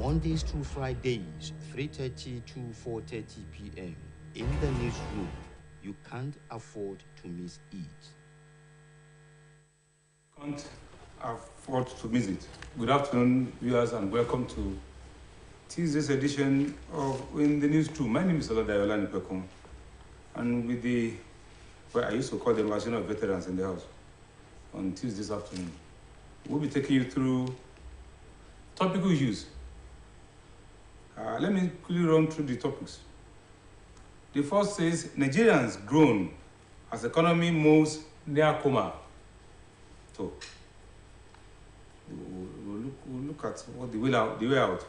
Mondays through Fridays, 3:30 to 4:30 p.m. in the newsroom. You can't afford to miss it. Can't afford to miss it. Good afternoon, viewers, and welcome to Tuesday's edition of In the Newsroom. My name is Oladayola Nipekun, and with I used to call them version of veterans in the house on Tuesdays afternoon. We'll be taking you through topical issues. Let me quickly run through the topics. The first says Nigerians groan as economy moves near coma. So we'll look at what the way out,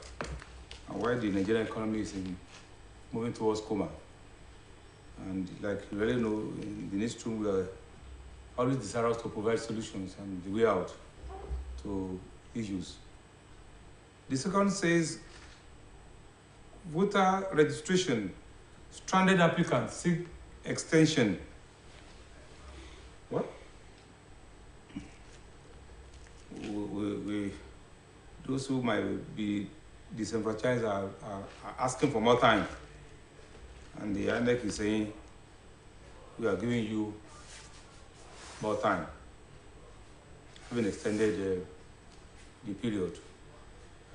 and why the Nigerian economy is moving towards coma. And like you already know, in the next room, we are always desirous to provide solutions and the way out to issues. The second says voter registration, stranded applicants seek extension. What? Those who might be disenfranchised are asking for more time. And the INEC is saying, we are giving you more time, having extended the period.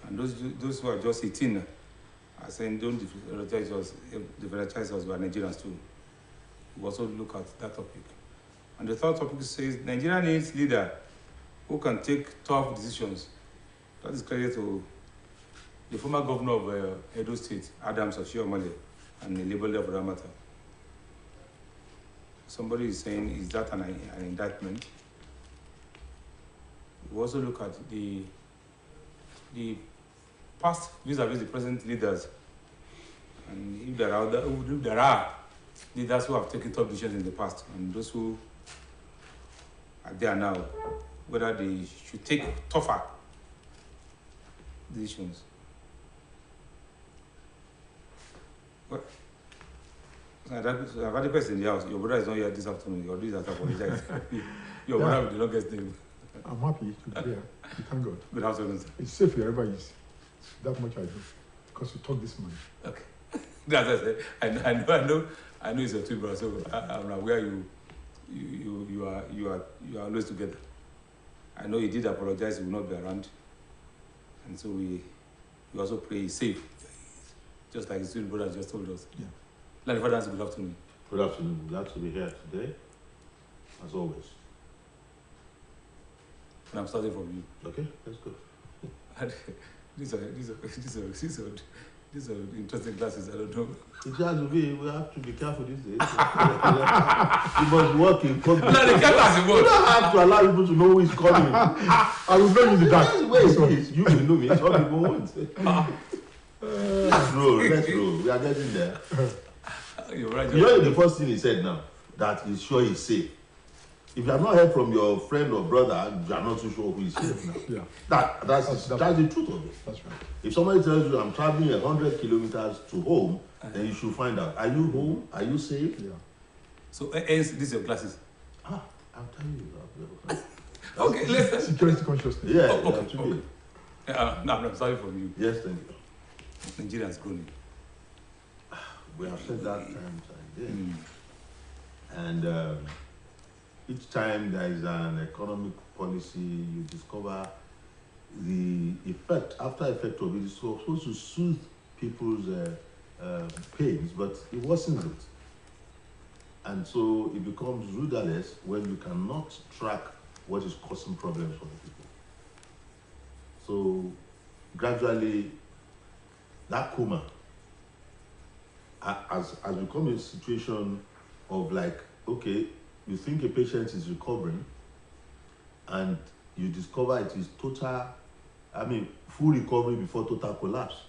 And those who are just 18 are saying, don't differentiate us by Nigerians too. We also look at that topic. And the third topic says, Nigeria needs leader who can take tough decisions. That is credit to the former governor of Edo State, Adams Oshiomhole, and the Labour leader for that matter. Somebody is saying, is that an indictment? We also look at the past vis-a-vis the present leaders. And if there are leaders who have taken tough decisions in the past, and those who are there now, whether they should take tougher decisions. What? I've had a person in the house. Your brother is not here this afternoon. Your brother has apologized. Your brother with the longest name. I'm happy to be here. Thank God. Good afternoon, sir. It's safe wherever he is. That much I do. Because we talk this morning. Okay. That's what I said. I know it's a twin brother, so I'm aware you are always together. I know he did apologize, he will not be around. And so we also pray he's safe. Just like his twin brother just told us. Yeah. Lanny Fathers, good afternoon. Good afternoon. Glad to be here today, as always. And I'm starting from you. Okay, let's go. These are interesting classes, I don't know. It has to be, we have to be careful these days. You must work in public. No, the class You don't have to allow people to know who is coming. I will know you in the dark. You will know me, some people won't. Let's roll. We are getting there. You're right. You know the first thing he said now, that he's sure he's safe. If you have not heard from your friend or brother, you are not too sure who is safe now. Yeah. That's the truth of it. That's right. If somebody tells you I'm traveling 100 kilometers to home, then you should find out, are you home? Are you safe? Yeah. So, this is your classes? I'm telling you. Okay, let's... Security consciousness. Yeah, okay. No, I'm sorry for you. Yes, thank you. Nigerians groaning. We have said that time again. And each time there is an economic policy, you discover the after effect of it is supposed to soothe people's pains, but it wasn't it. And so it becomes rudderless when you cannot track what is causing problems for the people. So gradually, that coma has become a situation of like, okay, you think a patient is recovering and you discover it is full recovery before total collapse.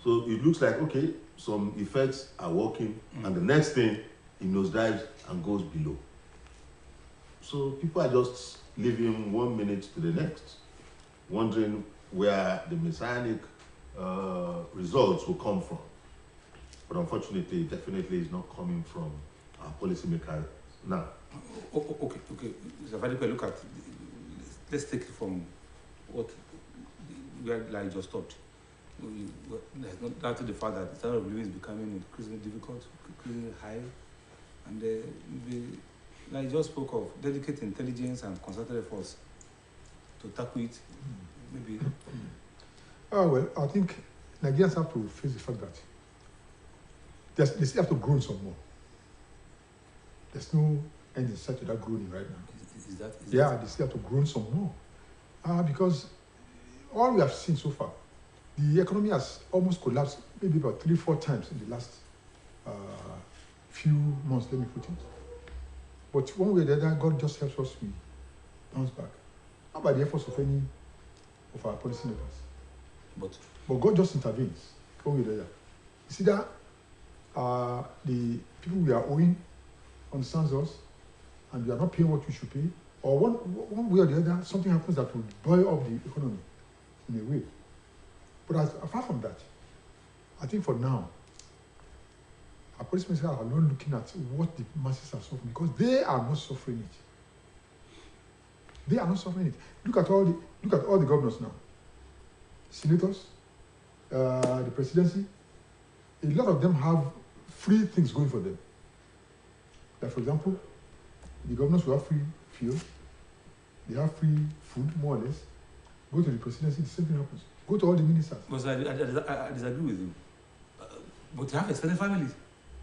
So it looks like, okay, some effects are working and the next thing, it nosedives and goes below. So people are just living 1 minute to the next, wondering where the messianic results will come from. But unfortunately, definitely is not coming from our policymakers now. Okay. So if I look at, let's take it from where I just stopped. There's not doubt to the fact that the standard of living is becoming increasingly difficult, increasingly high, and like you just spoke of, delicate intelligence and concerted efforts to tackle it. Maybe. Oh, well, I think Nigerians have to face the fact that they still have to grow some more. There's no end in sight to that growing right now. Is that They still have to grow some more. Because all we have seen so far, the economy has almost collapsed maybe about 3-4 times in the last few months, let me put it. But one way or the other, God just helps us to bounce back. Not by the efforts of any of our policymakers. But God just intervenes, one way or the other. You see that the people we are owing understands us, and we are not paying what we should pay, or one way or the other, something happens that will boil up the economy in a way. But apart from that, I think for now, our policemen are not looking at what the masses are suffering, because they are not suffering it. They are not suffering it. Look at all the governors now, senators, the presidency. A lot of them have free things going for them. Like, for example, the governors will have free fuel, they have free food, more or less. Go to the presidency, the same thing happens. Go to all the ministers. But I disagree with you. But they have extended families,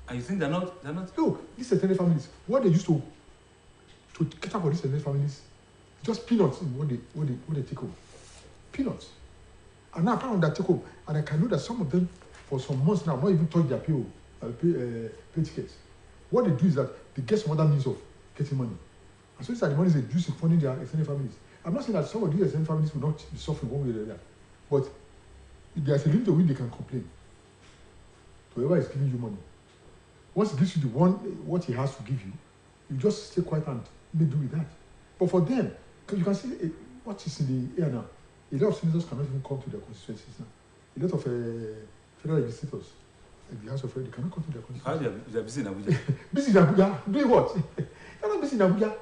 and you think they're not? No, these extended families, what they used to cater for these extended families, just peanuts in what they take home. Peanuts. And now apart from that take home, and I can know that some of them for some months now not even touch their pay tickets. What they do is that they get some other means of getting money. And so these are the monies they use in funding their extended families. I'm not saying that some of these extended families will not be suffering one way or the other, but there's a limit to which they can complain to whoever is giving you money. Once he gives you what he has to give you, you just stay quiet and make do with that. But for them, because you can see what is in the air now, a lot of senators cannot even come to their constituencies now. A lot of federal legislators, like the House of Reps, they cannot come to their constituencies. They're busy in Abuja. Busy in Abuja? Doing what? They're not busy in Abuja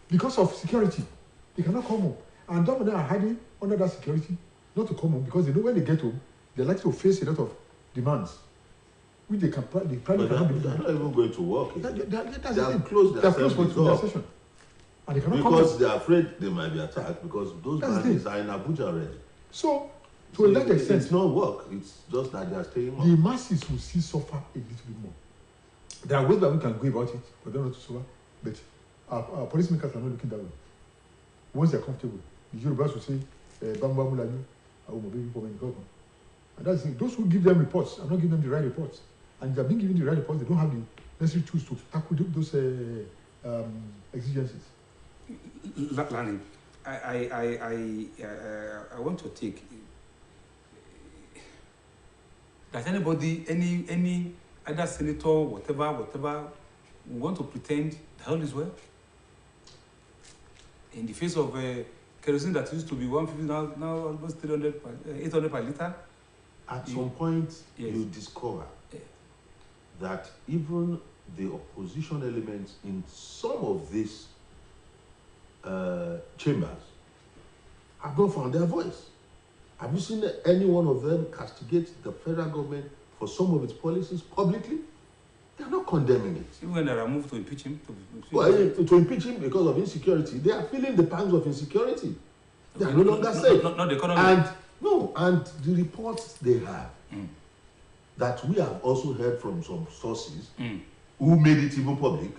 because of security. They cannot come home. And some of them are hiding under that security not to come home because they know when they get home, they're likely to face a lot of demands, which they probably cannot be. They're not even going to work. They have closed their session. And they cannot because they're afraid they might be attacked because those bandits are in Abuja already. So to a large extent, it's not work. It's just that they are staying the masses will still suffer a little bit more. There are ways that we can go about it for them not to suffer, but our policymakers are not looking that way. Once they're comfortable, the Yorubas will say, Bambu Mulanu, I will be for many government. And that's it. Those who give them reports are not giving them the right reports. And they're being given the right reports, they don't have the necessary tools to tackle those exigencies. Lani, I want to take. Does anybody, any other senator, whatever, want to pretend the hell is well? In the face of kerosene that used to be 150 now almost 800 per liter. At some point, you discover that even the opposition elements in some of these chambers have not found their voice. Have you seen any one of them castigate the federal government for some of its policies publicly? They are not condemning it. Even when they are moved to impeach him? To impeach him because of insecurity, they are feeling the pangs of insecurity. They are no longer safe. Not the economy. And the reports they have that we have also heard from some sources who made it even public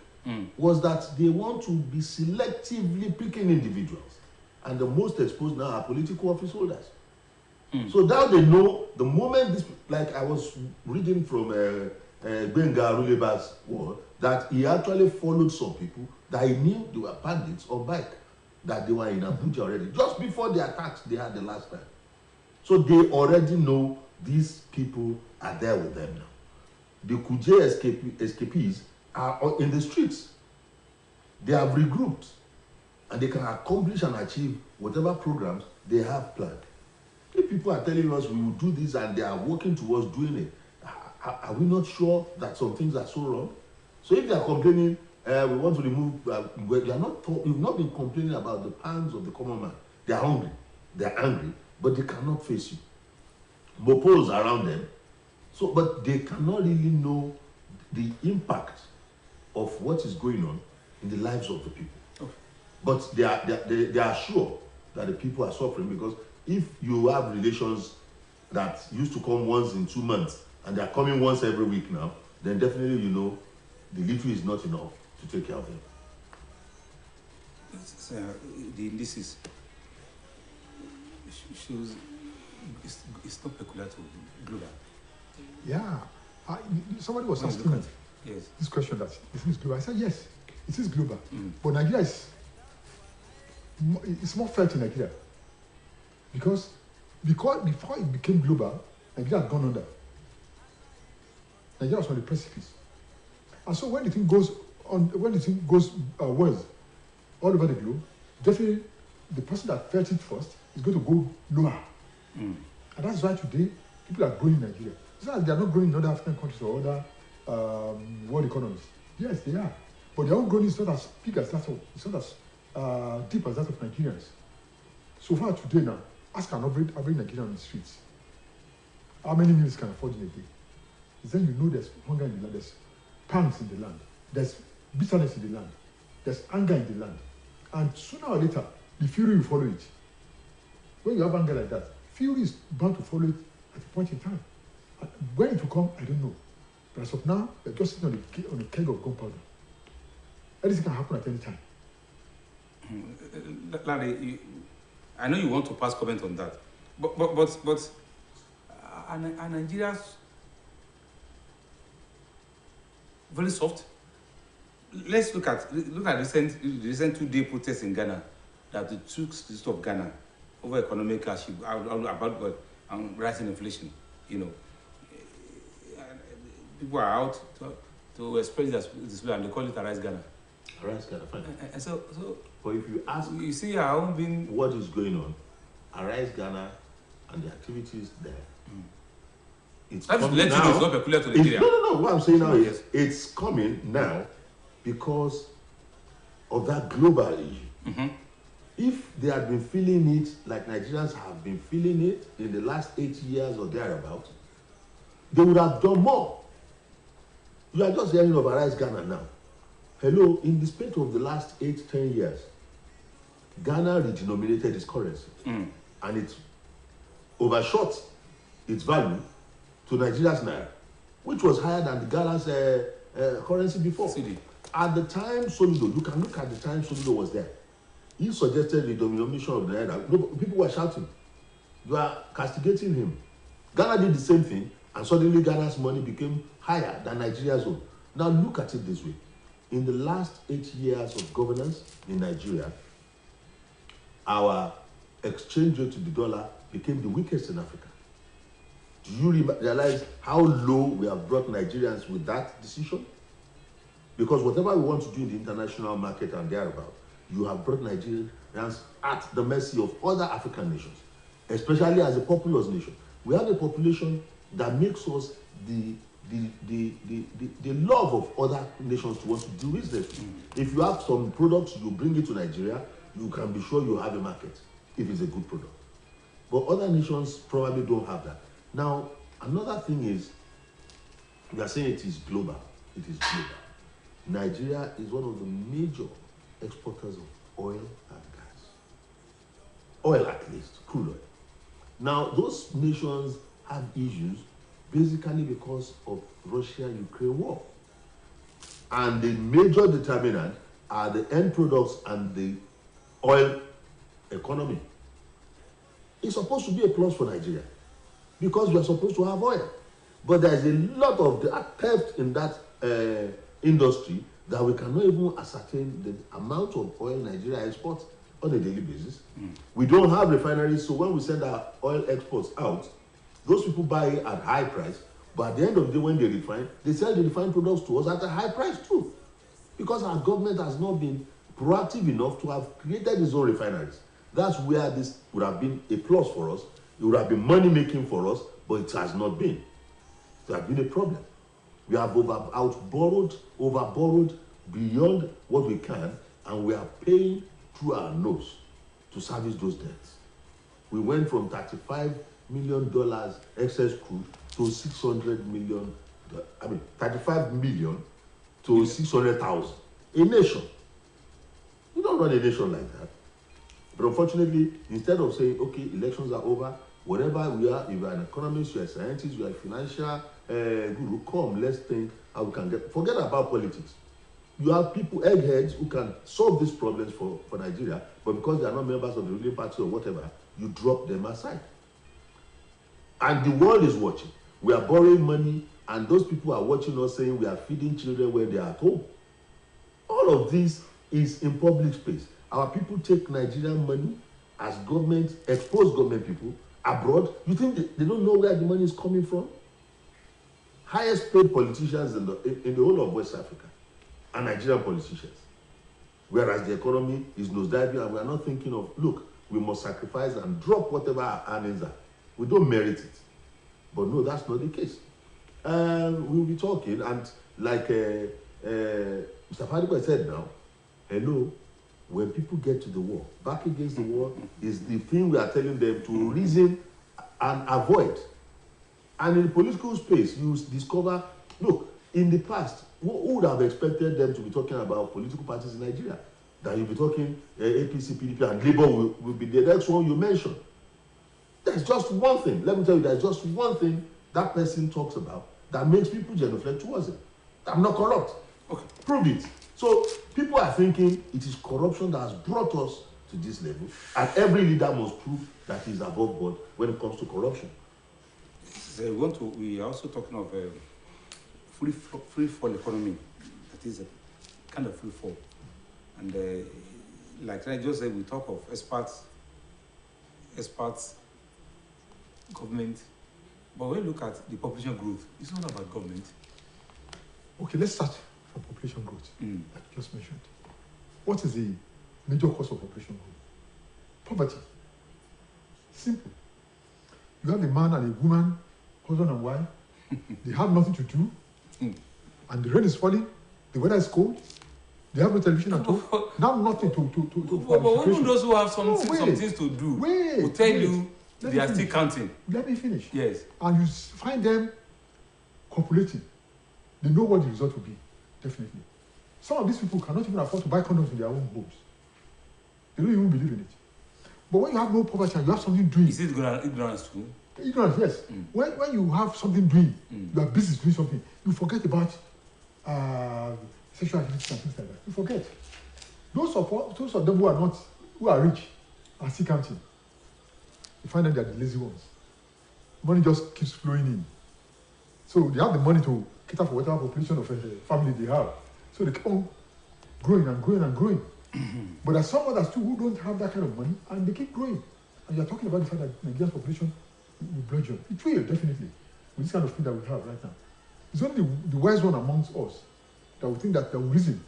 was that they want to be selectively picking individuals. And the most exposed now are political office holders. So now they know the moment this, like I was reading from Benga Ruleba's word, that he actually followed some people that he knew they were bandits on bike, that they were in Abuja already, just before the attacks they had the last time. So they already know these people are there with them now. The Kuje escapees are in the streets. They have regrouped and they can accomplish and achieve whatever programs they have planned. If people are telling us we will do this and they are working towards doing it, are we not sure that some things are so wrong? So if they are complaining, we want to remove, you've not been complaining about the pangs of the common man. They are hungry, they are angry, but they cannot face you. mopos around them. So, but they cannot really know the impact of what is going on in the lives of the people. Okay. But they are sure that the people are suffering, because if you have relations that used to come once in 2 months and they are coming once every week now, then definitely you know the little is not enough to take care of them. The indices shows it's not peculiar to global. Yeah. Somebody was No, asking look me at- Yes. this question that is this global? I said yes, it is global. Mm. But Nigeria is it's more felt in Nigeria because before it became global, Nigeria had gone under. Nigeria was on the precipice, and so when the thing goes worse all over the globe, definitely the person that felt it first is going to go lower, Mm. and that's why today people are growing in Nigeria. It's not like they are not growing in other African countries or other world economies. Yes, they are, but their own growth is not as big as that of, it's not as deep as that of Nigerians. So far today now, ask an average Nigerian on the streets, how many meals can afford in a day? Then you know there's hunger in the land, there's pangs in the land, there's bitterness in the land, there's anger in the land. And sooner or later, the fury will follow it. When you have anger like that, fury is bound to follow it at a point in time. And when it will come, I don't know. But as of now, we're just sitting on a keg of gunpowder. Anything can happen at any time. Larry, I know you want to pass comment on that, but are Nigerians very soft? Let's look at recent 2-day protests in Ghana that took the state of Ghana over economic hardship, about rising inflation. You know, people are out to express their display, and they call it Arise Ghana. Arise Ghana, fine. And so But if you ask you see our own being. what is going on, Arise Ghana and the activities there, it's That is coming relatively, now. it's not peculiar to It's- Nigeria. no. What I'm saying now is Yes. it's coming now because of that global issue. Mm-hmm. If they had been feeling it like Nigerians have been feeling it in the last 8 years or thereabout, they would have done more. You are just hearing of Arise Ghana now. Hello, in the space of the last 8-10 years, Ghana redenominated its currency, and it overshot its value to Nigeria's naira, which was higher than the Ghana's currency before. CD. At the time Soludo, you can look at the time Soludo was there. He suggested the denomination of the naira. No, people were shouting. You are castigating him. Ghana did the same thing, and suddenly Ghana's money became higher than Nigeria's own. Now look at it this way. In the last 8 years of governance in Nigeria, our exchange rate to the dollar became the weakest in Africa. Do you realize how low we have brought Nigerians with that decision? Because whatever we want to do in the international market and thereabout, you have brought Nigerians at the mercy of other African nations, especially as a populous nation. We have a population that makes us the love of other nations to want to do business. If you have some products, you bring it to Nigeria, you can be sure you have a market if it's a good product. But other nations probably don't have that. Now, another thing is, we are saying it is global. It is global. Nigeria is one of the major exporters of oil and gas. Oil, at least, crude oil. Now, those nations have issues basically because of Russia-Ukraine war. And the major determinant are the end products and the oil economy. It's supposed to be a plus for Nigeria because we are supposed to have oil. But there's a lot of theft in that industry that we cannot even ascertain the amount of oil Nigeria exports on a daily basis. We don't have refineries, so when we send our oil exports out, those people buy it at high price, but at the end of the day, when they refine, they sell the refined products to us at a high price too. Because our government has not been proactive enough to have created its own refineries. That's where this would have been a plus for us. It would have been money making for us, but it has not been. It has been a problem. We have over borrowed beyond what we can, and we are paying through our nose to service those debts. We went from 35 million excess crude to 600 million, 35 million to 600,000. A nation. You don't run a nation like that. But unfortunately, instead of saying, okay, elections are over, whatever we are, if you are an economist, you are a scientist, you are a financial guru, come, let's think how we can forget about politics. You have people, eggheads, who can solve these problems for Nigeria, but because they are not members of the ruling party or whatever, you drop them aside. And the world is watching. We are borrowing money, and those people are watching us saying we are feeding children when they are at home. All of this is in public space. Our people take Nigerian money as government, expose government people abroad. You think they don't know where the money is coming from? Highest paid politicians in the whole of West Africa are Nigerian politicians. Whereas the economy is nosediving, and we are not thinking of, look, we must sacrifice and drop whatever our earnings are. We don't merit it. But no, that's not the case. We'll be talking, and like Mr. Fadiba said now, hello, when people get to the war, back against the war is the thing we are telling them to reason and avoid. And in the political space, you discover, look, in the past, who would have expected them to be talking about political parties in Nigeria? That you'll be talking APC, PDP, and Labour will be the next one you mention. There's just one thing. Let me tell you, there's just one thing that person talks about that makes people genuflect towards it. I'm not corrupt. Okay, prove it. So people are thinking it is corruption that has brought us to this level, and every leader must prove that he's above board when it comes to corruption. We are also talking of a free fall economy. That is a kind of free fall. And like I just said, we talk of experts, government. But when you look at the population growth, it's not about government. Okay, let's start from population growth, like you just mentioned. What is the major cause of population growth? Poverty. Simple. You have a man and a woman, husband and wife, they have nothing to do, and the rain is falling, the weather is cold, they have no television at home, now nothing to But even those who have some things to do will tell you they are still counting. Let me finish. Yes. And you find them copulating. They know what the result will be, definitely. Some of these people cannot even afford to buy condoms in their own homes. They don't even believe in it. But when you have no poverty and you have something doing... Is it ignorance too? Ignorance, yes. When you have something doing, you are busy doing something, you forget about sexual activities and things like that. You forget. Those of them who are rich, are still counting. You find them they are the lazy ones. Money just keeps flowing in. So they have the money to cater for whatever population of a family they have. So they keep on growing and growing and growing. But there's some others too who don't have that kind of money and they keep growing. And you're talking about the fact that Nigeria's population will bludgeon. It will, definitely, with this kind of thing that we have right now. It's only the wise one amongst us that will think that there will reason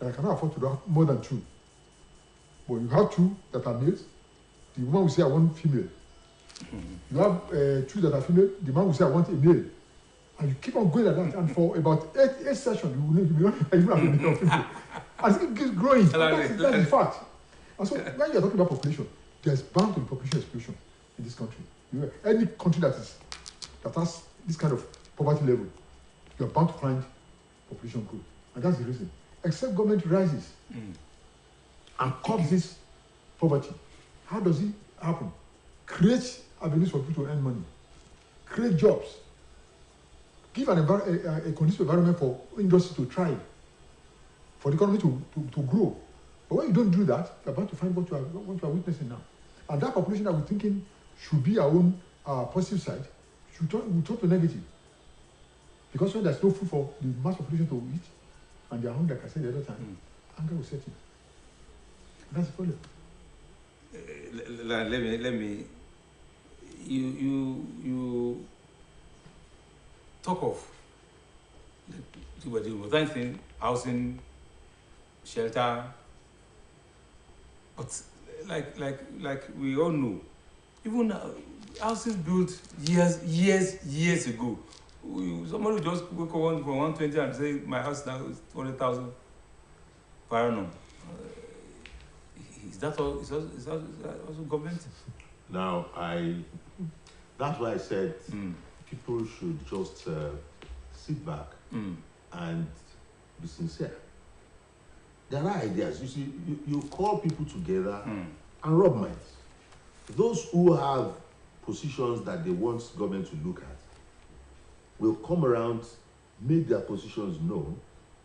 that I cannot afford to have more than two. But you have two that are males, the woman will say I want female. You have two that are female, the man will say I want a male. And you keep on going like that, and for about eight sessions, you will not even have enough people. As it keeps growing, that's the fact. And so when you're talking about population, there's bound to be population explosion in this country. Any country that has this kind of poverty level, you're bound to find population growth. And that's the reason. Except government rises and curbs this poverty. How does it happen? Create avenues for people to earn money. Create jobs. Give a conducive environment for industry to thrive, for the economy to grow. But when you don't do that, you're about to find what you are witnessing now. And that population that we're thinking should be our own positive side, will turn to negative. Because when there's no food for the mass population to eat, and they are hungry, like I said the other time, anger will set in. That's the problem. Let me. You talk of the housing, shelter, but like we all know, even houses built years ago. Somebody will just wake up for 120 and say my house now is 200,000 per annum. Is that all? Is that also government? Now, that's why I said people should just sit back and be sincere. There are ideas. You see, you call people together and rub minds. Those who have positions that they want government to look at will come around, make their positions known,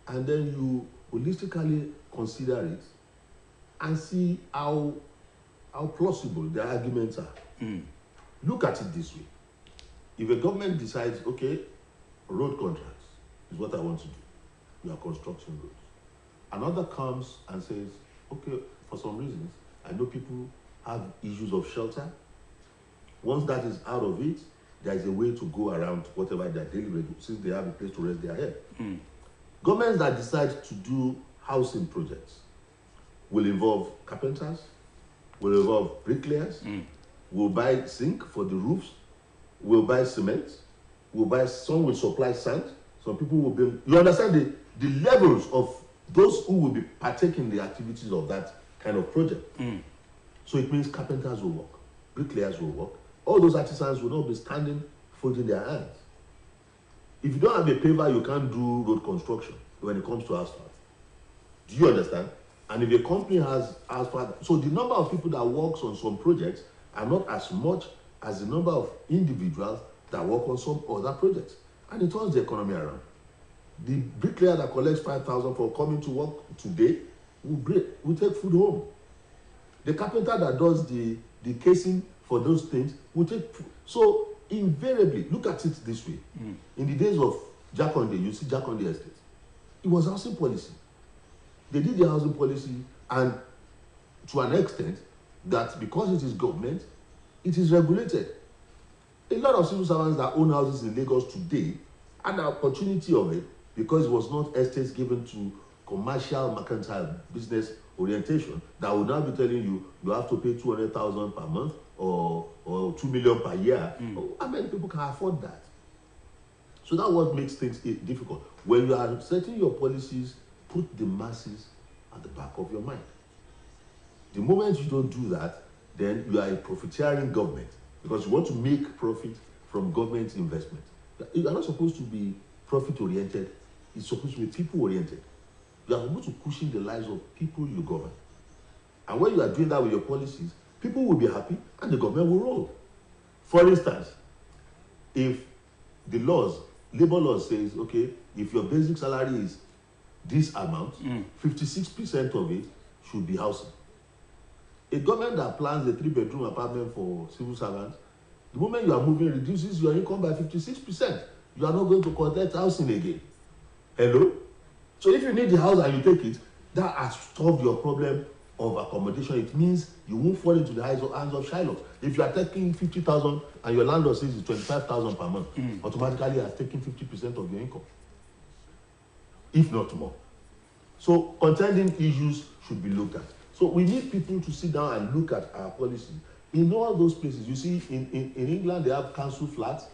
and then you holistically consider it and see how plausible their arguments are. Look at it this way. If a government decides, okay, road contracts is what I want to do, we are constructing roads. Another comes and says, okay, for some reasons, I know people have issues of shelter. Once that is out of it, there is a way to go around whatever they're dealing with, since they have a place to rest their head. Governments that decide to do housing projects will involve carpenters, will involve bricklayers, will buy zinc for the roofs, will buy cement, some will supply sand, some people will build. You understand the levels of those who will be partaking in the activities of that kind of project. So it means carpenters will work, bricklayers will work, all those artisans will not be standing folding their hands. If you don't have a paver, you can't do road construction when it comes to asphalt. Do you understand? And if a company has asphalt, so the number of people that works on some projects are not as much as the number of individuals that work on some other projects. And it turns the economy around. The bricklayer that collects 5,000 for coming to work today will take food home. The carpenter that does the casing for those things will take food. So invariably, look at it this way. In the days of Jakonde, you see Jakonde Estate. It was housing policy. They did the housing policy, and to an extent that because it is government, it is regulated. A lot of civil servants that own houses in Lagos today had the opportunity of it because it was not estates given to commercial, mercantile business orientation that would now be telling you you have to pay 200,000 per month or 2 million per year. How many people can afford that? So that's what makes things difficult. When you are setting your policies, put the masses at the back of your mind. The moment you don't do that, then you are a profiteering government because you want to make profit from government investment. You are not supposed to be profit-oriented. It's supposed to be people-oriented. You are supposed to cushion the lives of people you govern. And when you are doing that with your policies, people will be happy and the government will roll. For instance, if the labor laws says, okay, if your basic salary is this amount, 56% of it should be housing. A government that plans a 3-bedroom apartment for civil servants, the moment you are moving, reduces your income by 56%. You are not going to collect housing again. Hello? So if you need the house and you take it, that has solved your problem of accommodation. It means you won't fall into the hands of Shiloh. If you are taking 50,000 and your landlord says it's 25,000 per month, automatically you are taking 50% of your income, if not more. So contending issues should be looked at. So we need people to sit down and look at our policy. In all those places, you see, in England, they have council flats.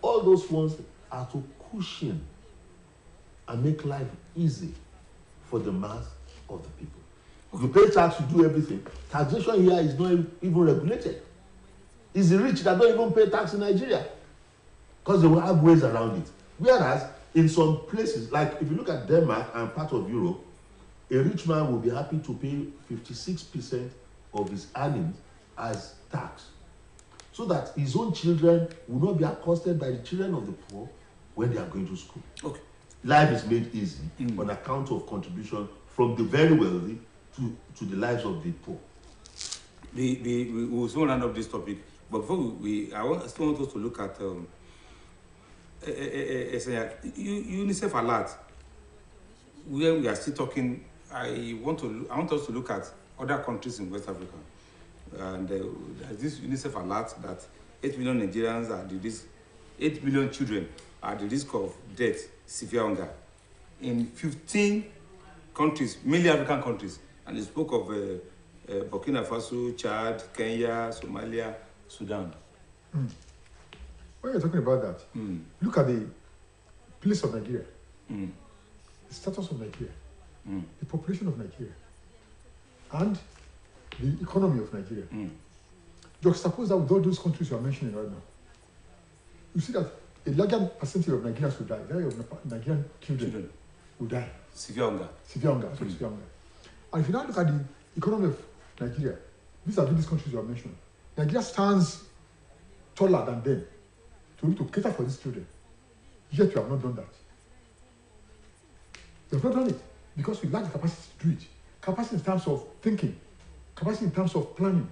All those ones are to cushion and make life easy for the mass of the people. You pay tax, you do everything. Taxation here is not even regulated. It's the rich that don't even pay tax in Nigeria because they will have ways around it. Whereas in some places, like if you look at Denmark and part of Europe, a rich man will be happy to pay 56% of his earnings as tax, so that his own children will not be accosted by the children of the poor when they are going to school. Okay. Life is made easy on account of contribution from the very wealthy to the lives of the poor. We will soon round up this topic, but before I still want us to look at UNICEF alert. Where we are still talking, I want us to look at other countries in West Africa, and there's this UNICEF alert that 8 million Nigerians are the risk, 8 million children are at the risk of death, severe hunger, in 15 countries, mainly African countries, and they spoke of Burkina Faso, Chad, Kenya, Somalia, Sudan. When you're talking about that, look at the place of Nigeria, the status of Nigeria, the population of Nigeria, and the economy of Nigeria. juxtapose that with all those countries you are mentioning right now. You see that a larger percentage of Nigerians will die. Of Nigerian children will die. Severe hunger. Severe hunger. Severe hunger. And if you now look at the economy of Nigeria, these are these countries you are mentioning. Nigeria stands taller than them to cater for these children. Yet you have not done that. You have not done it because we lack the capacity to do it. Capacity in terms of thinking, capacity in terms of planning.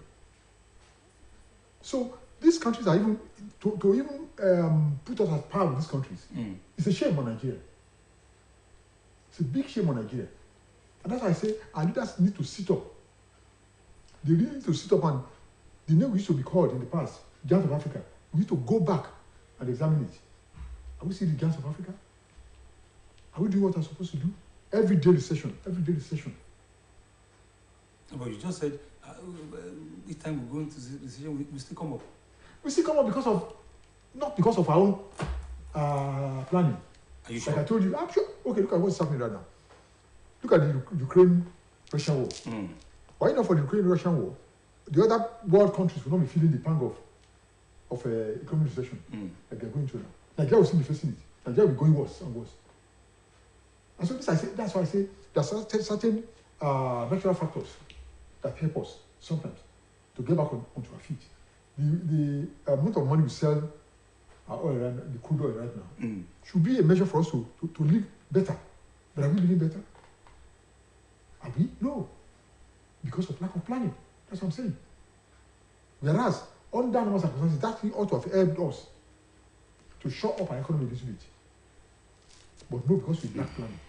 So these countries are even to even put us at par with these countries. It's a shame on Nigeria. It's a big shame on Nigeria. And that's why I say our leaders need to sit up. They really need to sit up, and the name we used to be called in the past, Giants of Africa, we need to go back and examine it. Are we still the Giants of Africa? Are we doing what we're supposed to do? Every day recession. But you just said each time we go into this recession, we still come up. We still come up because of, not because of our own planning. Are you sure? Like I told you, I'm sure. Okay, look at what's happening right now. Look at the Ukraine-Russian war. Why not for the Ukraine-Russian war? The other world countries will not be feeling the pang of economic recession like they're going through now. Nigeria will still be facing it. Nigeria will be going worse and worse. And so that's why I say there are certain natural factors that help us sometimes to get back onto our feet. The amount of money we sell our oil, the crude oil right now, should be a measure for us to live better. But are we living better? Are we? No. Because of lack of planning. That's what I'm saying. Whereas, under normal circumstances, that thing ought to have helped us to shore up our economy a little bit. But no, because we lack planning.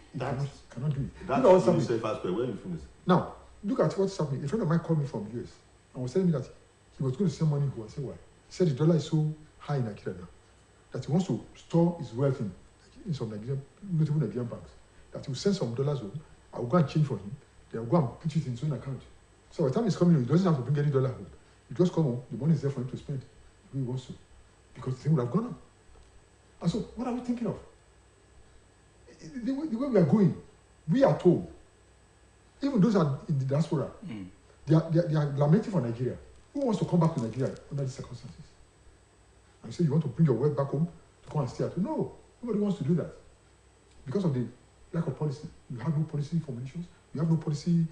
Cannot do it. That's what you say fast, where you finish. Now, look at what's happening. A friend of mine called me from US and was telling me that he was going to send money to. I said, why? He said the dollar is so high in Nigeria now that he wants to store his wealth in some Nigerian, notable Nigerian banks. That he will send some dollars home. I will go and change for him. They will go and put it in his own account. So by the time he's coming, he doesn't have to bring any dollar home. He just come home, the money is there for him to spend if he wants to. Because the thing would have gone up. And so, what are we thinking of? The way we are going, we are told, even those are in the diaspora, they are lamenting for Nigeria. Who wants to come back to Nigeria under these circumstances? And you say you want to bring your wealth back home to come and stay at home? No, nobody wants to do that. Because of the lack of policy. You have no policy formulations, you have no policy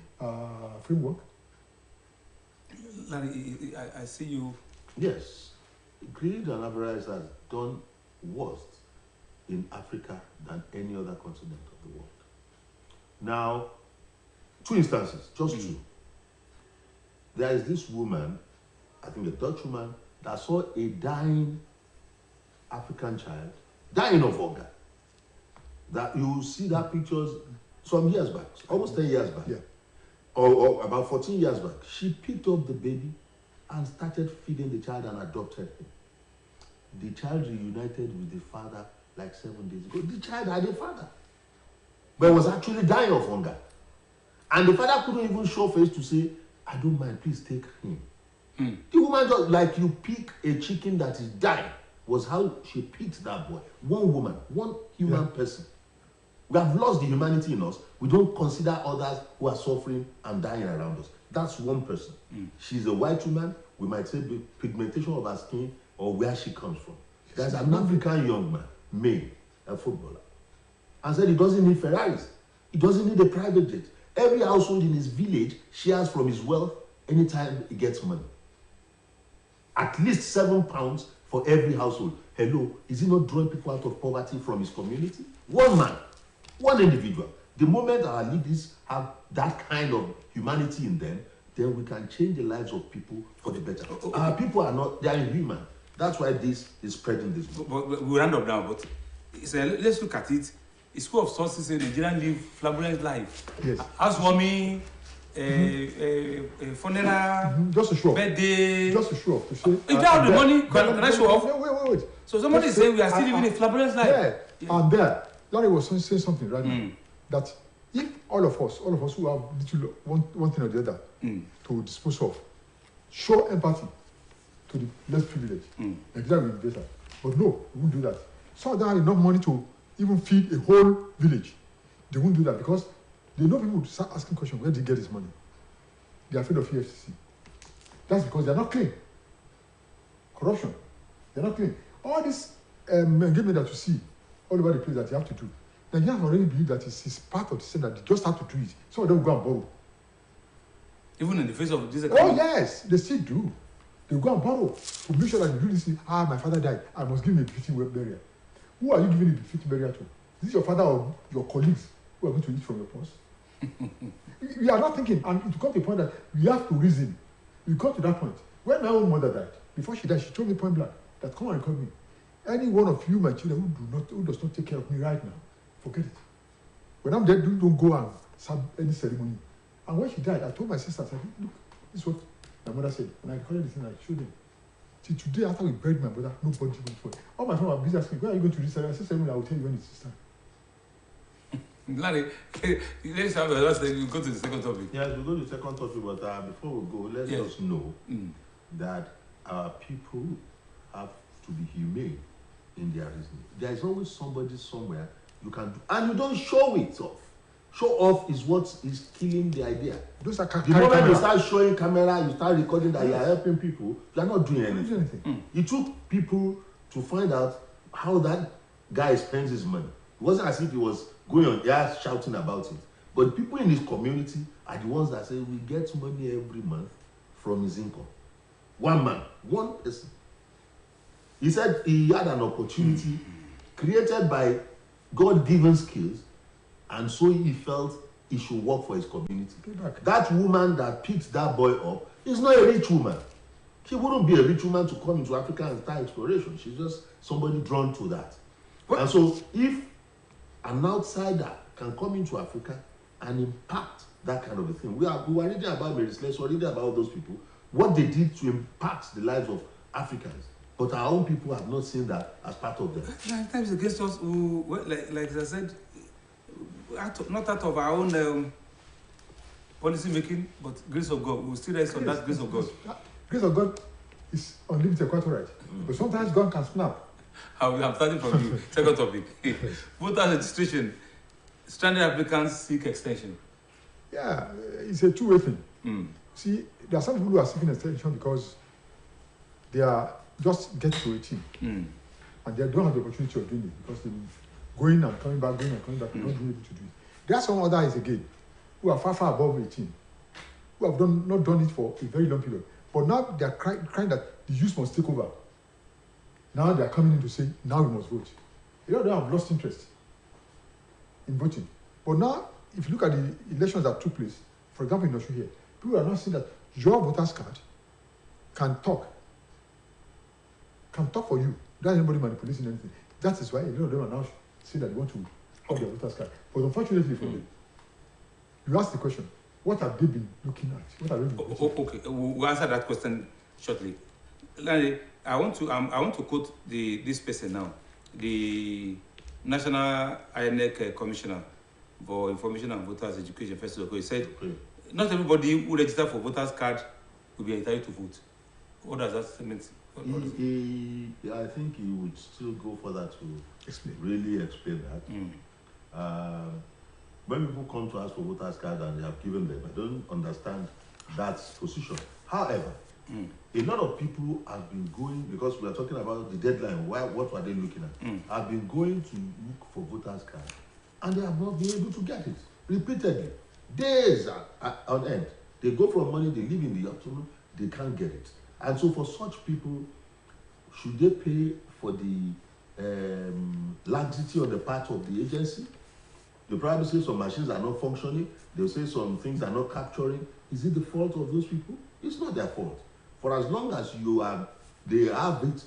framework. Larry, I see you. Yes, greed and avarice has done worse in Africa than any other continent of the world. Now, two instances, just two. There is this woman, I think a Dutch woman, that saw a dying African child, dying of hunger. That you will see that pictures some years back, almost 10 years back. Yeah. Or about 14 years back. She picked up the baby and started feeding the child and adopted him. The child reunited with the father like 7 days ago. The child had a father, but was actually dying of hunger. And the father couldn't even show face to say, I don't mind, please take him. The woman just, like you pick a chicken that is dying, was how she picked that boy. One woman, one human person. We have lost the humanity in us. We don't consider others who are suffering and dying around us. That's one person. She's a white woman. We might say pigmentation of her skin or where she comes from. There's an African young man, male, a footballer, and said he doesn't need Ferraris. He doesn't need a private jet. Every household in his village shares from his wealth anytime he gets money. At least £7 for every household. Hello, is he not drawing people out of poverty from his community? One man, one individual. The moment our leaders have that kind of humanity in them, then we can change the lives of people for the better. Our people are not, they are inhuman. That's why this is spreading this book. But we'll round up now, but let's look at it. The School of Sources say Nigerians live flamboyant life. Yes. Housewarming, funeral, just to show birthday. Just to show off. To say, if you have the money, can I show off? Wait. So somebody is saying we are still living a flamboyant life. Yeah. And there, Larry was saying something right now, that if all of us who have little one thing or the other to dispose of, show empathy to the less privileged, Nigeria will be better. But no, we won't do that. So they have enough money to even feed a whole village. They won't do that because they know people will start asking questions, where did he get his money? They are afraid of EFCC. That's because they are not clean. corruption. They're not clean. All this engagement that you see all over the place that you have to do, Nigerians already believe that it's part of the system that they just have to do it. Some of them go and borrow. Even in the face of this economy? Oh yes, they still do. They go and borrow to make sure that you do this thing. My father died. I must give him a befitting burial. Who are you giving a befitting burial to? Is this your father or your colleagues who are going to eat from your purse? We are not thinking, and it comes to a point that we have to reason. We got to that point. When my own mother died, before she died, she told me point blank that come and record me. Any one of you, my children, who does not take care of me right now, forget it. When I'm dead, don't go and have any ceremony. And when she died, I told my sisters, I said, look, this is what my mother said. When I recorded this thing, I showed them. Till today, after we buried my brother, nobody went for it. All my friends were busy asking me, where are you going to this ceremony? I said, ceremony, I will tell you when it's time. Larry, let's have a last thing. Go to the second topic. Yes, we'll go to the second topic, but before we go, let us know that our people have to be humane in their reasoning. There is always somebody somewhere you can do, and you don't show it off. Show off is what is killing the idea. Those are the moment you start showing camera, you start recording that you are helping people, you are not doing anything. It took people to find out how that guy spends his money. It wasn't as if he was going on air shouting about it. But people in his community are the ones that say, we get money every month from his income. One man, one person. He said he had an opportunity created by God-given skills, and so he felt he should work for his community. That woman that picked that boy up is not a rich woman. She wouldn't be a rich woman to come into Africa and start exploration. She's just somebody drawn to that. And so if an outsider can come into Africa and impact that kind of a thing. We were reading about Mary Slessor, we're reading about those people, what they did to impact the lives of Africans. But our own people have not seen that as part of them. Sometimes against us who, like I said, not out of our own policy making, but grace of God. We still rest on that grace of God. Grace of God is unlimited, quite right. But sometimes God can snap. I'm starting from you. Second topic. Voter registration. Stranded applicants seek extension. Yeah, it's a two-way thing. See, there are some people who are seeking extension because they are just getting to 18. And they don't have the opportunity of doing it because they're going and coming back, not being able to do it. There are some others again who are far, far above 18, who have not done it for a very long period. But now they are crying that the youth must take over. Now they are coming in to say, now we must vote. A lot of them have lost interest in voting. But now, if you look at the elections that took place, for example in Oshu here, people are now saying that your voter's card can talk for you. Without anybody manipulating anything. That is why a lot of them are now saying that they want to have their voter's card. But unfortunately for them, you ask the question, what have they been looking at? What have they been okay, we'll answer that question shortly. Larry, I want to quote this person now, the National INEC Commissioner for Information and Voters Education Festival. He said, not everybody who register for voters card will be entitled to vote. What does that statement mean? I think he would still go further to really explain that. When people come to ask for voters card and they have given them, I don't understand that position. However, a lot of people have been going, because we are talking about the deadline, what were they looking at? Have been going to look for voters card and they have not been able to get it repeatedly. Days on end. They go from morning, they live in the afternoon, they can't get it. And so for such people, should they pay for the laxity on the part of the agency? They probably say some machines are not functioning. They'll say some things are not capturing. Is it the fault of those people? It's not their fault. For as long as they have it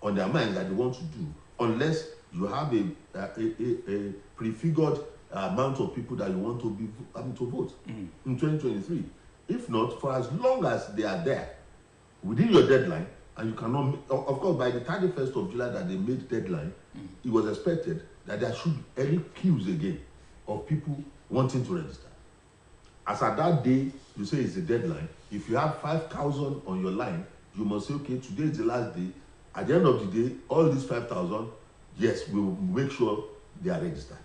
on their mind that they want to do, unless you have a prefigured amount of people that you want to be having to vote in 2023. If not, for as long as they are there within your deadline, and you cannot, of course, by the 31st of July that they made deadline, it was expected that there should be any queues again of people wanting to register. As at that day, you say it's a deadline. If you have 5,000 on your line, you must say, okay, today is the last day. At the end of the day, all these 5,000, yes, we will make sure they are registered.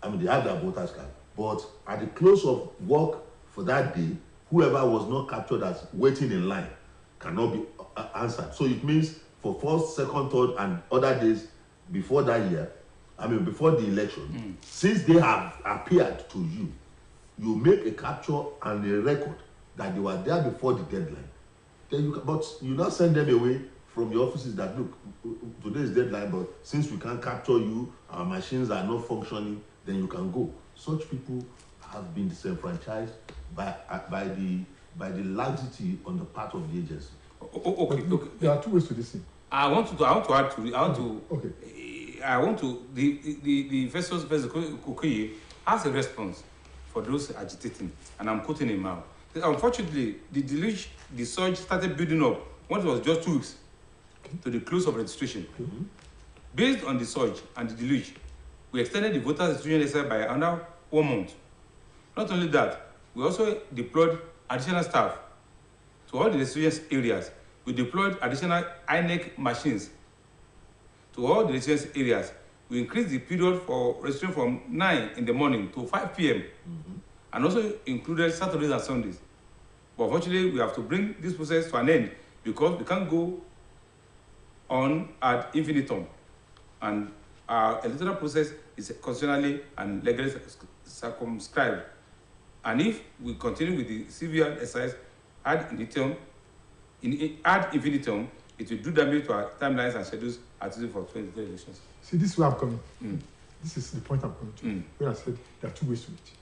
I mean, they have their voters card. But at the close of work for that day, whoever was not captured as waiting in line cannot be answered. So it means for first, second, third, and other days before that year, before the election, since they have appeared to you, you make a capture and a record that they were there before the deadline. Then but you not send them away from your offices that, look, today is deadline, but since we can't capture you, our machines are not functioning, then you can go. Such people have been disenfranchised by the laxity on the part of the agency. Okay. There are two ways to this thing. I want to the Festus Kokoye has a response for those agitating, and I'm quoting him now. Unfortunately, the surge started building up once it was just 2 weeks to the close of registration. Based on the surge and the deluge, we extended the voters registration exercise by another 1 month. Not only that, we also deployed additional staff to all the registration areas. We deployed additional INEC machines to all the registration areas. We increased the period for registration from 9 in the morning to 5 p.m. And also included Saturdays and Sundays. But unfortunately, we have to bring this process to an end because we can't go on ad infinitum. And our electoral process is constitutionally and legally circumscribed. And if we continue with the severe exercise ad infinitum, it will do damage to our timelines and schedules at for 2023 elections. See, this is where I'm coming. This is the point I'm coming to. When I said there are two ways to it.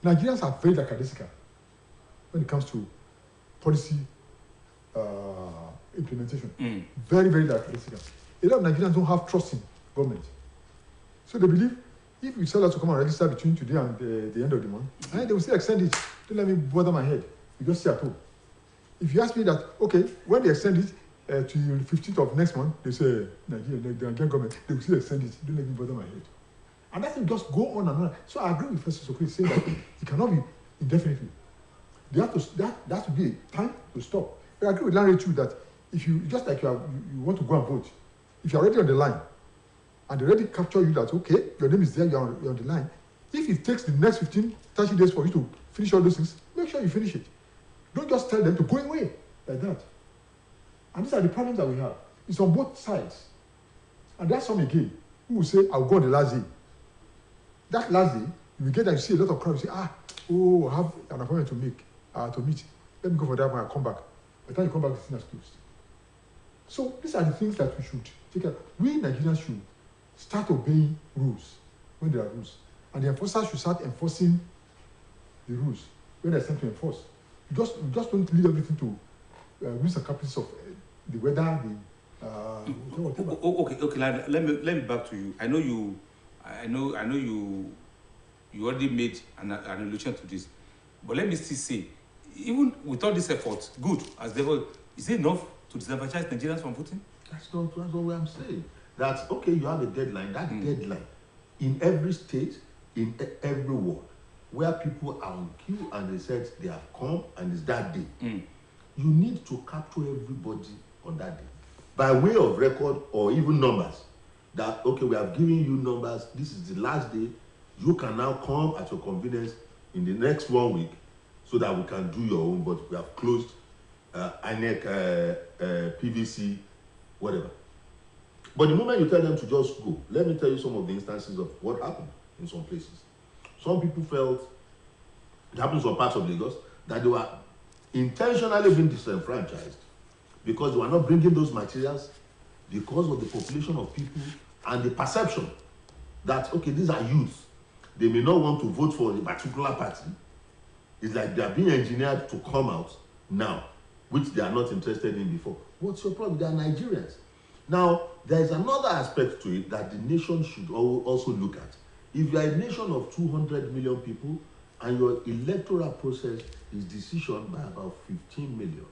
Nigerians are very lackadaisical when it comes to policy implementation. Very, very lackadaisical. A lot of Nigerians don't have trust in government. So they believe if you tell us to come and register between today and the end of the month, they will say extend it. Don't let me bother my head. You just stay at home. If you ask me that, okay, when they extend it to the 15th of next month, they say, Nigeria, the Nigerian government, they will still extend it. Don't let me bother my head. And that thing just go on and on. So I agree with Professor Sokwe saying that it cannot be indefinitely. They have to, that to be a time to stop. But I agree with Larry too that if you, just like you want to go and vote, if you're already on the line, and they already capture you that, okay, your name is there, you're on the line. If it takes the next 15, 30 days for you to finish all those things, make sure you finish it. Don't just tell them to go away like that. And these are the problems that we have. It's on both sides. And that's some again who will say, I'll go on the last day. That last day, you will get that you see a lot of crowds say, I have an appointment to make, to meet. Let me go for that when I come back. By the time you come back, the thing is closed. So these are the things that we should take care of. We Nigerians should start obeying rules when there are rules. And the enforcers should start enforcing the rules when there's time to enforce. You just don't leave everything to rules and caprices of the weather, whatever. Okay. Let me back to you. I know you already made an allusion to this, but let me still say, even with all this effort, good as they were, is it enough to disenfranchise Nigerians from voting? That's not what I'm saying. That's okay. You have a deadline. That deadline in every state, in every ward, where people are on queue and they said they have come and it's that day. You need to capture everybody on that day by way of record or even numbers. That okay, we have given you numbers. This is the last day. You can now come at your convenience in the next 1 week, so that we can do your own. But we have closed INEC, PVC, whatever. But the moment you tell them to just go, let me tell you some of the instances of what happened in some places. Some people felt, it happens in parts of Lagos, that they were intentionally being disenfranchised because they were not bringing those materials because of the population of people and the perception that, okay, these are youths. They may not want to vote for a particular party. It's like they are being engineered to come out now, which they are not interested in before. What's your problem? They are Nigerians. Now, there is another aspect to it that the nation should also look at. If you are a nation of 200 million people and your electoral process is decisioned by about 15 million,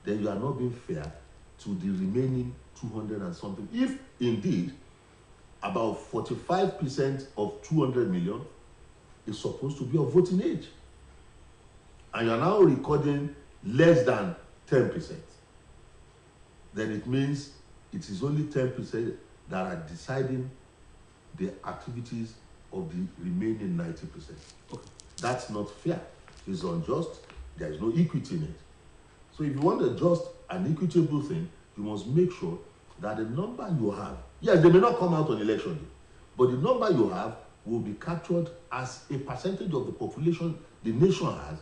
then you are not being fair to the remaining 200 and something. If indeed about 45% of 200 million is supposed to be of voting age, and you are now recording less than 10%, then it means it is only 10% that are deciding the activities of the remaining 90%. Okay. That's not fair. It's unjust. There is no equity in it. So if you want a just and equitable thing, you must make sure that the number you have, yes, they may not come out on election day, but the number you have will be captured as a percentage of the population the nation has,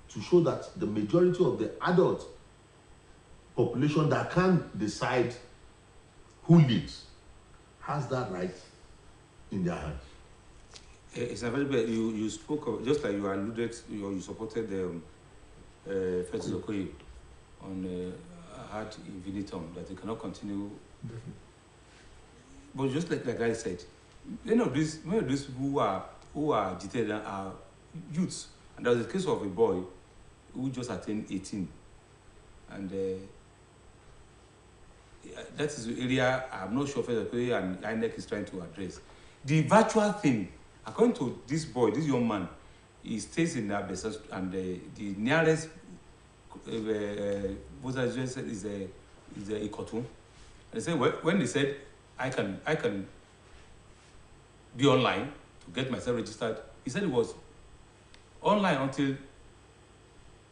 to show that the majority of the adult population that can decide who leads has that right in their hands. It's a very bad. You spoke of, just like you alluded, you supported Festus Okoye on ad infinitum, that they cannot continue. Definitely. But just like I said, many of these who are agitated are youths, and there was a case of a boy who just attained 18, and that is the area I'm not sure Festus Okoye and INEC is trying to address. The virtual thing, according to this boy, this young man, he stays in Abesas, and the nearest voter registration is a Ikotun. And they say when they said I can be online to get myself registered, he said it was online until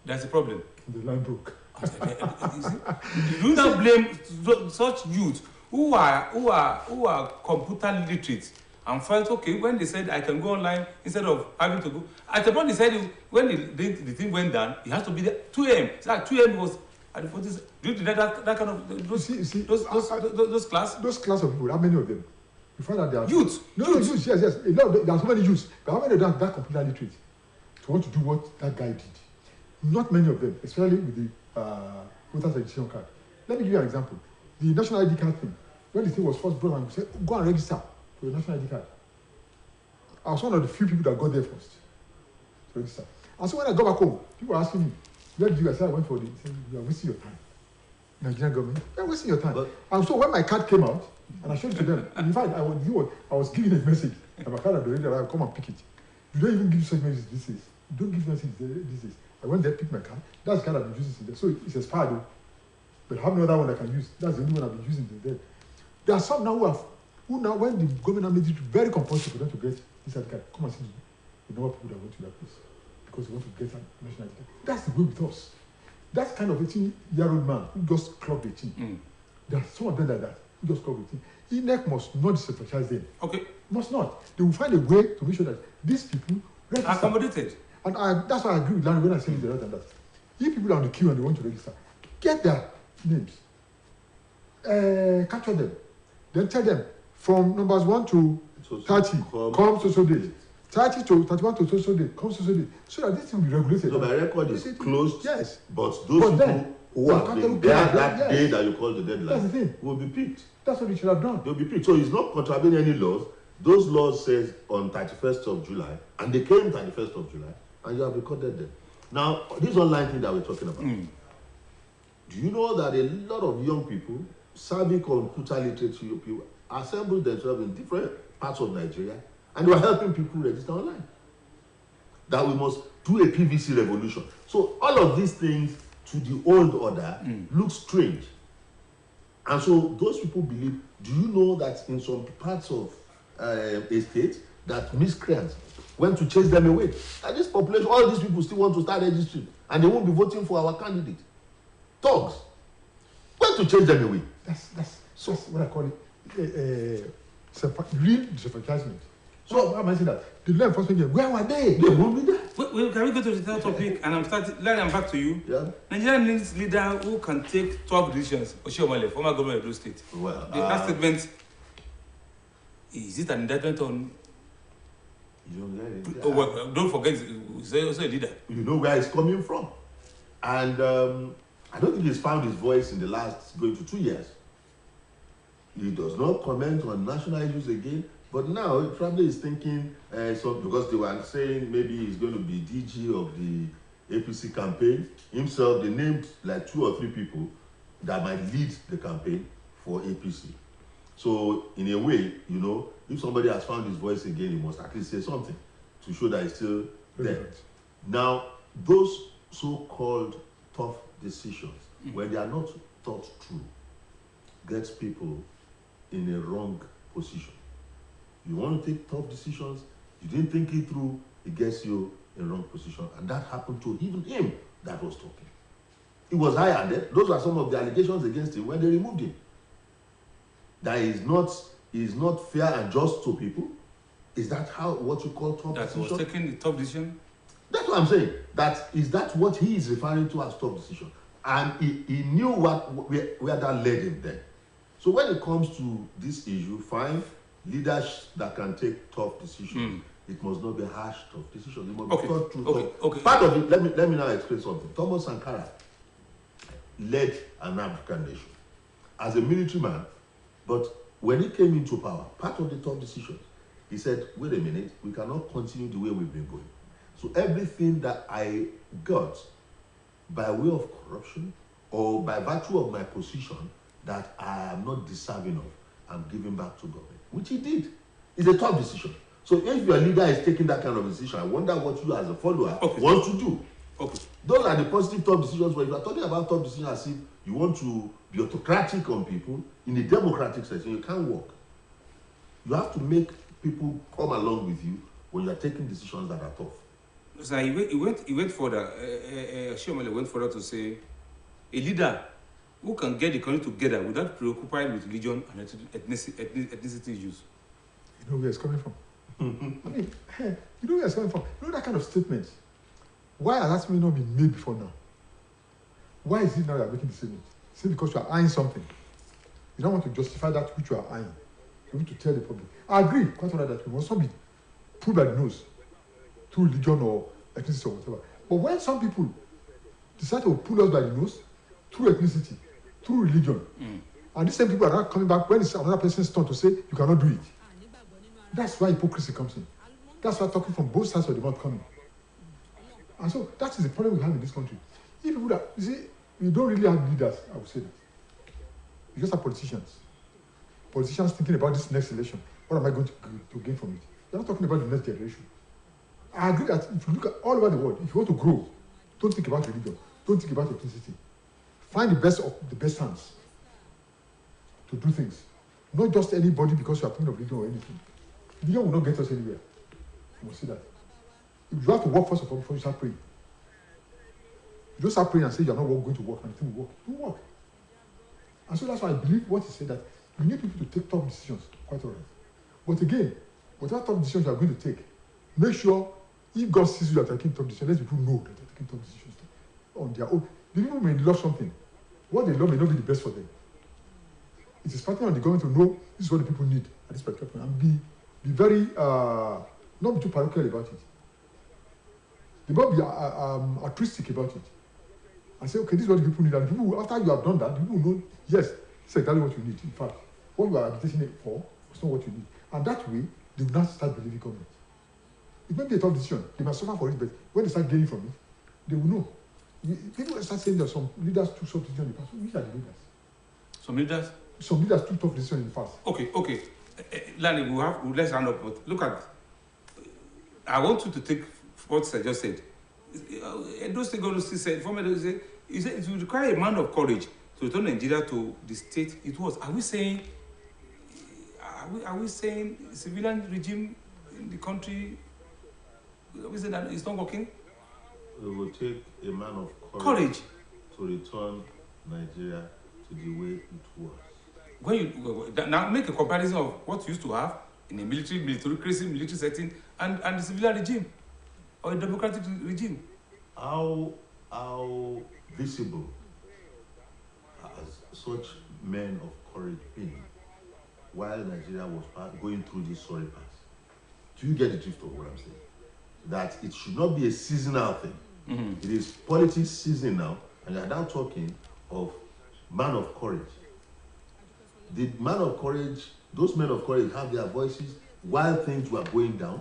there's a problem. The line broke. You do not blame such youth who are computer literate and felt okay when they said I can go online instead of having to go. At the point they said when the thing went down, it has to be there 2 a.m. It's like 2 a.m. was at the 40s. Do you that kind of those class? Those class of people, how many of them? You find that they are youth. No, youth, yes. A lot there are so many youths, but how many of them are that computer literate to want to do what that guy did? Not many of them, especially with the voters registration card. Let me give you an example. The national ID card thing, when the thing was first brought on, we said, go and register for your national ID card. I was one of the few people that got there first to register. And so when I got back home, people were asking me, where did you? I said, I went for the, said, you are wasting your time. Nigerian government, you are wasting your time. But, and so when my card came out, and I showed it to them, in fact, I was giving a message, and my card had already arrived, come and pick it. You don't even give such messages these days. You don't give messages these days. I went there, picked my card. That's the card I've been using since then. So it's expired though. But I have no other one I can use. That's the only one I've been using since then. There are some now who now, when the government made it very compulsory for them to get this ID card, come and see the number of people that went to that place because they want to get a national ID card. That's the way with us. That's kind of 18-year-old man who just clocked 18. There are some of them like that who just clocked 18. INEC must not disenfranchise them. Okay. Must not. They will find a way to make sure that these people register. Accommodated. And that's why I agree with Larry when I say the right and that. If people are on the queue and they want to register, get their names, capture them, then tell them from numbers 1 to 30, come so day. 30 to 31 to so day, come so day. So that this will be regulated. So my record is closed, yes. But those people who are there that day that you call the deadline will be picked. That's what they should have done. They'll be picked. So it's not contravening any laws. Those laws says on 31st of July, and they came 31st of July, and you have recorded them. Now, this online thing that we're talking about, do you know that a lot of young people, savvy computer literate people, assemble themselves in different parts of Nigeria, and they are helping people register online? That we must do a PVC revolution. So all of these things to the old order look strange. And so those people believe, do you know that in some parts of a state that miscreants went to chase them away? And this population, all these people still want to start registering, and they won't be voting for our candidate. Thugs went to chase them away. That's what I call it real disenfranchisement. So how am I saying that? The law enforcement, where were they? They won't be there. Well, can we go to the third topic? And I'm back to you. Yeah. Nigeria needs leader who can take tough decisions. Oshiomhole, former governor of Edo State. Well, that statement, is it an indictment on? Don't forget, he's also a leader. You know where it's coming from. And I don't think he's found his voice in the last going to 2 years. He does not comment on national issues again. But now he probably is thinking, because they were saying maybe he's going to be DG of the APC campaign. Himself, they named like 2 or 3 people that might lead the campaign for APC. So in a way, you know, if somebody has found his voice again, he must at least say something to show that he's still there. Now, those so-called tough decisions, when they are not thought through, gets people in a wrong position. You want to take tough decisions, you didn't think it through, it gets you in a wrong position. And that happened to even him that was talking. He was high-handed. Those are some of the allegations against him when they removed him. That is not fair and just to people. Is that what you call tough decision? That was taking the tough decision? That's what I'm saying. Is that what he is referring to as tough decision? And he knew where that led him then. So when it comes to this issue, fine, leaders that can take tough decisions. It must not be harsh tough decisions. It must be thought through. Okay. Part of it, let me now explain something. Thomas Sankara led an African nation as a military man, but when he came into power, part of the tough decisions, he said, wait a minute, we cannot continue the way we've been going. So everything that I got by way of corruption or by virtue of my position that I am not deserving of, I'm giving back to government, which he did. It's a tough decision. So if your leader is taking that kind of decision, I wonder what you as a follower want to do. Okay. Those are the positive tough decisions. When you are talking about tough decisions as if you want to be autocratic on people in a democratic setting, you can't work. You have to make people come along with you when you are taking decisions that are tough. So he went further. Shiomale went further to say, a leader who can get the country together without preoccupied with religion and ethnicity issues. You know where it's coming from. I mean, you know where it's coming from. You know that kind of statement. Why has that statement not been made before now? Why is it now you're making the statement? Is it because you are eyeing something? You don't want to justify that which you are eyeing. You want to tell the public. I agree, quite right, that we must not be pulled by the nose through religion or ethnicity or whatever. But when some people decide to pull us by the nose through ethnicity, through religion, and these same people are not coming back when it's another person's turn to say you cannot do it. That's why hypocrisy comes in. That's why talking from both sides of the mouth coming. And so that is the problem we have in this country. If people that, you see, we don't really have leaders, I would say that. We just have politicians. Politicians thinking about this next election. What am I going to gain from it? They're not talking about the next generation. I agree that if you look at all over the world, if you want to grow, don't think about religion. Don't think about ethnicity. Find the best of the best hands to do things. Not just anybody because you are thinking of religion or anything. Religion will not get us anywhere. You must see that. You have to work first of all before you start praying. You don't start praying and say you're not going to work and the thing will work. Don't work. And so that's why I believe what he said, that you need people to take tough decisions, quite all right. But again, whatever tough decisions you are going to take, make sure if God sees you are taking tough decisions, let people know that they're taking tough decisions on their own. The people may love something. What they love may not be the best for them. It is partly on the government to know this is what the people need at this particular point and be very, not be too parochial about it. They must be altruistic about it. And say, okay, this is what the people need. And the people, after you have done that, the people know, yes, it's exactly what you need. In fact, what you are agitating it for is not what you need. And that way, they will not start believing government. It may be a tough decision. They must suffer for it, but when they start gaining from it, they will know. People start saying that some leaders took tough decisions in the past. Which are the leaders? Some leaders? Some leaders took tough decisions in the past. Okay. Lani, let's round up. But look at, I want you to take what I just said. Those things said, he said it will require a man of courage to return Nigeria to the state it was. Are we saying civilian regime in the country? Are we saying that it's not working? It will take a man of courage to return Nigeria to the way it was. When you now make a comparison of what you used to have in a military setting and the civilian regime or a democratic regime. How visible has such men of courage been while Nigeria was going through this sorry pass? Do you get the drift of what I'm saying? That it should not be a seasonal thing. It is politics season now, and you're now talking of man of courage. The man of courage, those men of courage have their voices while things were going down.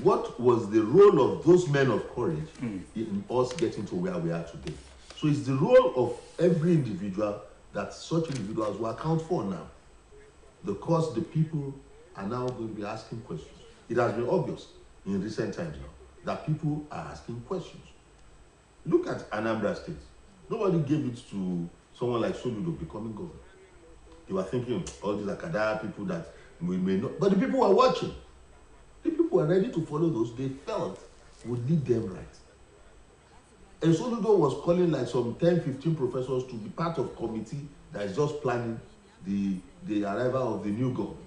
What was the role of those men of courage in us getting to where we are today? So it's the role of every individual that such individuals will account for now. Because the people are now going to be asking questions. It has been obvious in recent times now that people are asking questions. Look at Anambra State. Nobody gave it to someone like Soludo becoming governor. They were thinking, all these Akada people that we may not, but the people were watching. The people were ready to follow those they felt would lead them right. Soludo was calling like some 10-15 professors to be part of committee that is just planning the arrival of the new government.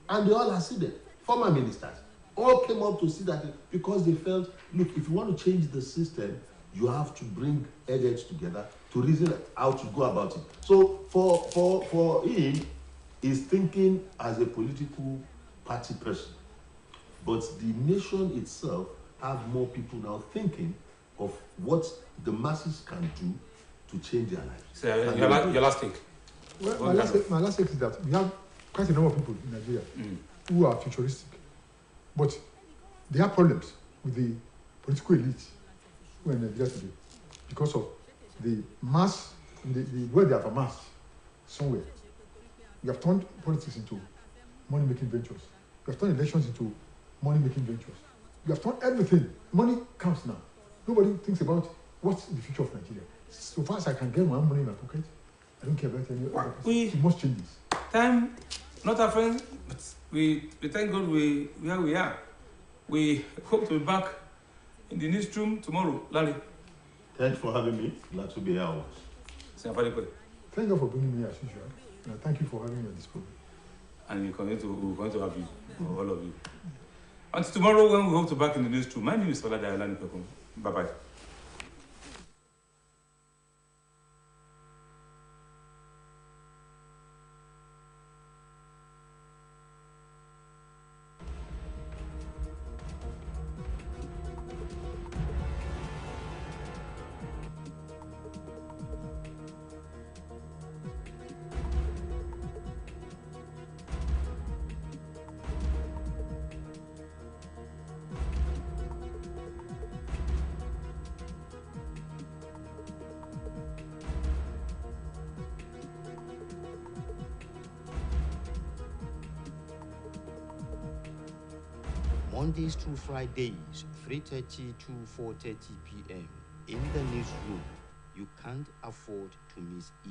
And they all acceded. Former ministers all came up to see that because they felt, look, if you want to change the system, you have to bring heads together to reason how to go about it. So for him, he's thinking as a political party person. But the nation itself have more people now thinking of what the masses can do to change their lives. So your last take. Well, my last take is that we have quite a number of people in Nigeria who are futuristic, but they have problems with the political elite who are in Nigeria today because of the mass, the way they have amassed somewhere. We have turned politics into money-making ventures. We have turned elections into money-making ventures. We have turned everything. Money counts now. Nobody thinks about what's the future of Nigeria. So far as I can get my own money in my pocket, I don't care about any other person. We must change this. Time, not our friend, but we thank God where we are. We hope to be back in the newsroom tomorrow. Larry. Thanks for having me. Glad to be here. Thank you for bringing me as usual. And thank you for having me on this program. And we're going to have you, all of you. Until tomorrow when we hope to back in the newsroom. My name is Olade Ayolani Pekun. Bye-bye. Mondays to Fridays, 3:30 to 4:30 p.m. In the newsroom, you can't afford to miss it.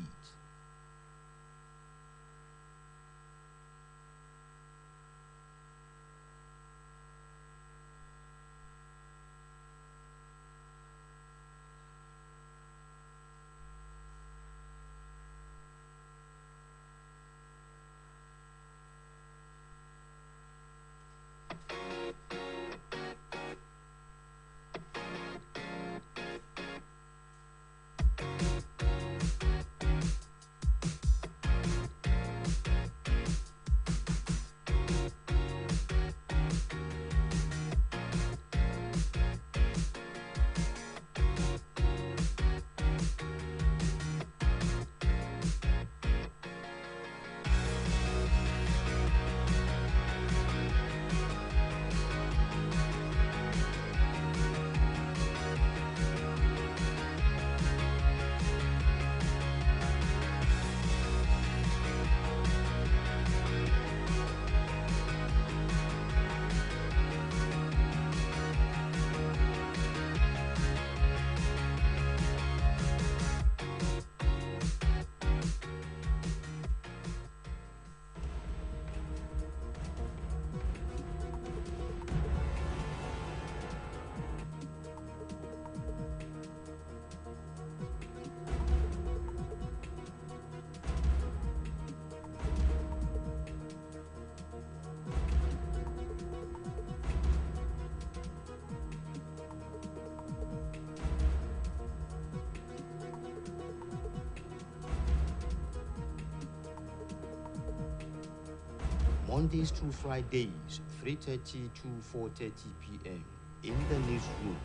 Mondays to Fridays, 3:30 to 4:30 p.m. In the newsroom,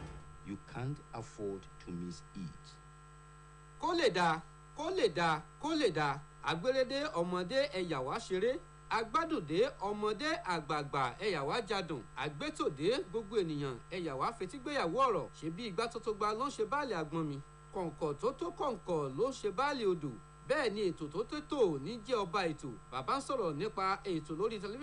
you can't afford to miss it. Kó lè dáa, kó lè dáa, kó lè dáa. Àgbélédé ọmọdé ẹ̀yà wá ṣeré. Agbádùndé ọmọdé àgbààgbà ẹ̀yà wá jadùn. Àgbétòdé gbogbo ènìyàn ẹ̀yà wá fetígbéyàwó ọ̀rọ̀. Ṣebí igbá tó tó gba ló ń ṣe báàlì àgbọn mi. Kọ̀ǹkọ̀ tó tó kọ̀ǹkọ̀ ló ń ṣe báàlì odò. Bẹ́ẹ̀ ni ètò tó tó tò ní jẹ́ ọba ètò. Bàbá ń sọ̀rọ̀ nípa ètò lórí tẹlifíṣàn.